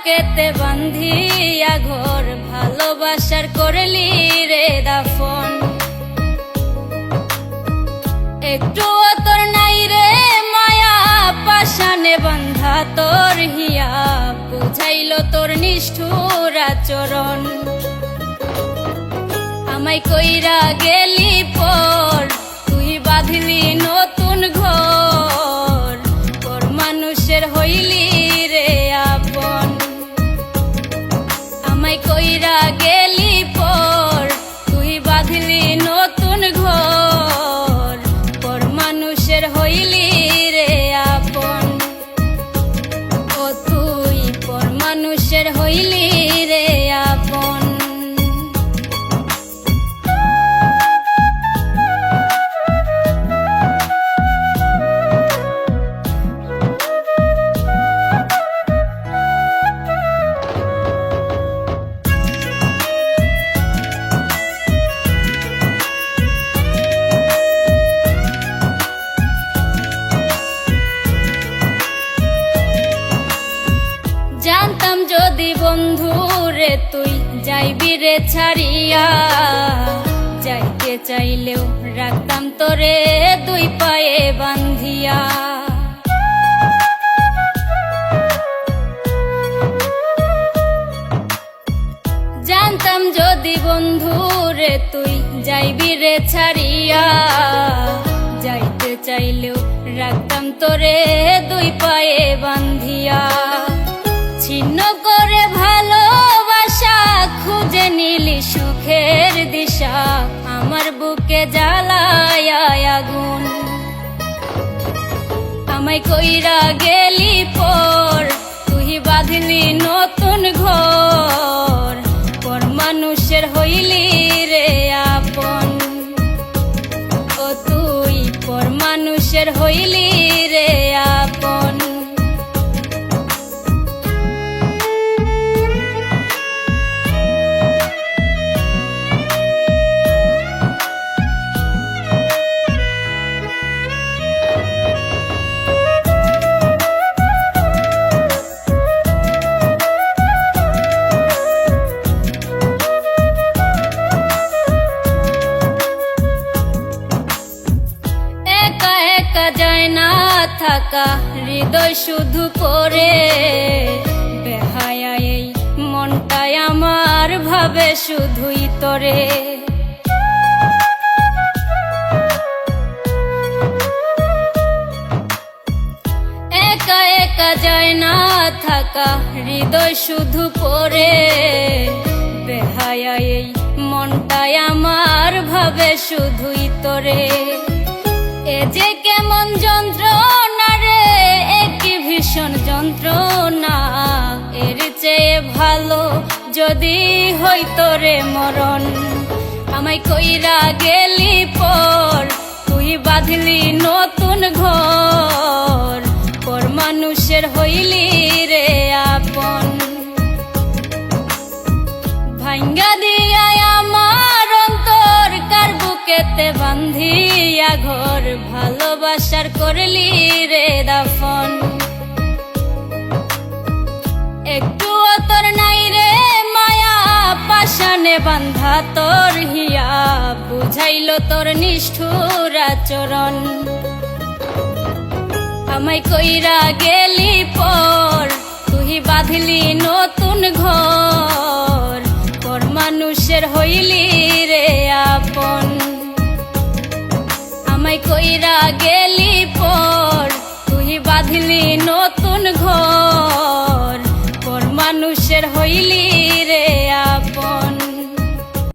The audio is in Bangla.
বুকেতে বান্ধিয়া ঘর ভালোবাসার করলি রে দাফন। একটু তোর নাই রে মায়া পাশানে বান্ধা তোর হিয়া বুঝাইল তোর নিষ্ঠুর আচরণ। আমায় কইরা গেলি পর তুই বাঁধলি নতুন ঘর, পর মানুষের হইলি রে আপন। আমায় কইরা গেলি পর তুই বাঁধলি নতুন ঘর, পর মানুষের হইলি রে আপন। ও তুই পর মানুষের হইলি রে আপন। জানতাম যদি বন্ধু রে তুই যাইবি রে ছাড়িয়া, যাইতে চাইলেও রাখতাম তোরে দুই পায়ে বান্ধিয়া। জানতাম যদি বন্ধু রে তুই যাইবি রে ছাড়িয়া, যাইতে চাইলেও রাখতাম তোরে দুই পায়ে বান্ধিয়া। ছিন্ন করে ভালোবাসা খুঁজে নিলি সুখের দিশা, আমার বুকে জ্বালায় আগুন। আমায় কইরা গেলি পর তুই বাঁধলি নতুন ঘর, পর মানুষের হইলি রে আপন। ও তুই পর মানুষের হইলি রে আপন। যায় না থাকা হৃদয় শুধু পড়ে, বেহায়া এই মনটাই আমার ভাবে শুধুই তোরে। একা একা যায় না থাকা হৃদয় শুধু পড়ে, বেহায়া এই মনটাই আমার ভাবে শুধুই তোরে। এ যে কেমন যন্ত্রণা রে, একই ভীষণ যন্ত্রণা, এর চেয়ে ভালো যদি হইতো রে মরণ। আমায় কইরা গেলি পর তুই বাঁধলি নতুন ঘর, পর মানুষের হইলি রে আপন। ভাঙ্গা দিয়া আমার অন্তর কার বুকেতে বান্ধিয়া ঘর ভালোবাসার করলি রে দাফন। একটু তোর নাই রে মায়া পাশানে বান্ধা তোর হিয়া বুঝাইল তোর নিষ্ঠুর আচরণ। আমায় কইরা গেলি পর তুই বাঁধলি নতুন ঘর, পর মানুষের হইলি রে আপন। আমায় কইরা গেলি পর তুই বাঁধলি নতুন